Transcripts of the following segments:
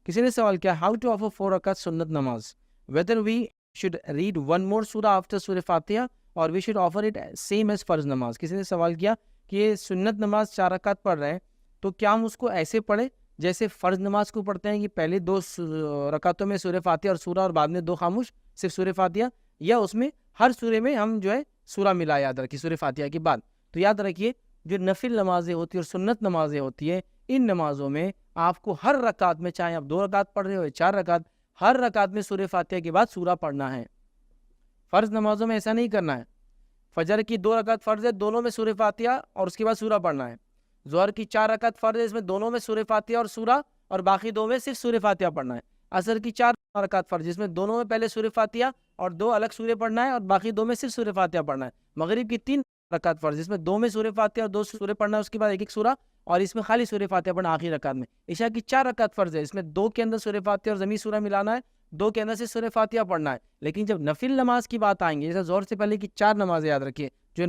کسی نے سوال کیا ہاؤ ٹو آفر 4 رکعت سنت نماز, whether we should read one more surah after سورہ فاتحہ اور we should offer it same as فرض نماز. کسی نے سوال کیا کہ یہ سنت نماز 4 رکعت پڑھ رہے ہیں تو کیا ہم اس کو ایسے پڑھیں جیسے فرض نماز کو پڑھتے ہیں کہ پہلے 2 رکعتوں میں سورہ فاتحہ اور سورہ اور بعد میں 2 خاموش صرف سورہ فاتحہ, یا اس میں ہر سورے میں ہم جو ہے سورہ ملا یاد رکھیے سورہ فاتحہ کے بعد. تو یاد رکھیے جو نفل نمازیں ہوتی ہیں اور سنت نمازیں ہوتی ہیں, ان نمازوں میں آپ کو ہر رکعت میں, چاہے آپ 2 رکعت پڑھ رہے ہو یا 4 رکعت, ہر رکعت میں سورہ فاتحہ کے بعد سورہ پڑھنا ہے. فرض نمازوں میں ایسا نہیں کرنا ہے. فجر کی 2 رکعت فرض ہے, دونوں میں سورہ فاتحہ اور اس کے بعد سورہ پڑھنا ہے. ظہر کی 4 رکعت فرض ہے, اس میں دونوں میں سورہ فاتحہ اور سورہ, اور باقی 2 میں صرف سورہ فاتحہ پڑھنا ہے. عصر کی 4 رکعت فرض, جس میں دونوں میں پہلے سورہ فاتحہ اور 2 الگ سورہ پڑھنا ہے, اور باقی 2 میں صرف سورہ فاتحہ پڑھنا ہے. مغرب کی 3 رکعت فرض, جس میں 2 میں سورہ فاتحہ اور 2 سورہ پڑھنا ہے, اس کے بعد ایک سورہ, اور اس میں خالی سورہ فاتحہ پڑھنا آخری رکعت میں. عشاء کی 4 رکعت فرض ہے, اس میں 2 کے اندر سورہ فاتحہ اور ضمیر سورہ ملانا ہے, 2 کے اندر سے سورہ فاتحہ پڑھنا ہے. لیکن جب نفل نماز کی بات آئیں گے, جیسے ظہر سے پہلے کی 4 نمازیں یاد رکھیے, جو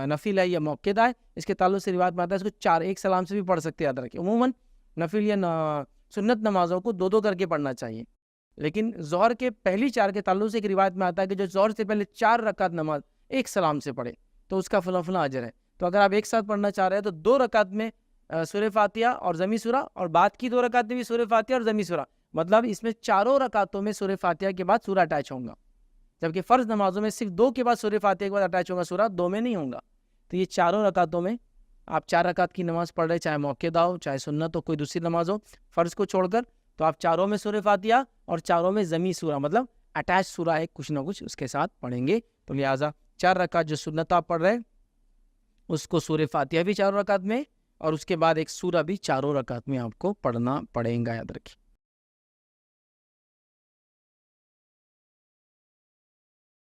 نفل ہے یا موقع ہے, اس کے تعلق سے روایت میں آتا ہے اس کو 4 ایک سلام سے بھی پڑھ سکتے یاد رکھیے. عموماً نفل یا سنت نمازوں کو 2 کر کے پڑھنا چاہیے, لیکن ظہر کے پہلی 4 کے تعلق سے ایک روایت میں آتا ہے کہ جو ظہر سے پہلے 4 رکعت نماز ایک سلام سے پڑھے تو اس کا فلاں فلاں اجر ہے. تو اگر آپ ایک ساتھ پڑھنا چاہ رہے ہیں تو 2 رکعت میں سورہ فاتحہ اور ضمیر سورہ, اور بعد کی 2 رکعت میں بھی سورہ فاتحہ اور ضمیر سورہ, مطلب اس میں 4 رکعتوں میں سورہ فاتحہ کے بعد سورہ اٹیچ ہوگا, جبکہ فرض نمازوں میں صرف 2 کے بعد سورہ فاتحہ کے بعد اٹیچ ہوگا سورہ, 2 میں نہیں ہوگا. تو یہ 4 رکعتوں میں آپ 4 رکعت کی نماز پڑھ رہے, چاہے موقع ہو چاہے سنت ہو, کوئی دوسری نماز ہو, فرض کو چھوڑ کر, تو آپ 4 میں سورہ فاتحہ اور 4 میں ضمیر سورہ, مطلب اٹیچ سورہ ہے کچھ نہ کچھ اس کے ساتھ پڑھیں گے. تو لہٰذا 4 رکعت جو سنت آپ پڑھ رہے ہیں اس کو سورہ فاتحہ بھی 4 رکعت میں, اور اس کے بعد ایک سورہ بھی 4 رکعت میں آپ کو پڑھنا پڑے گا, یاد رکھیے.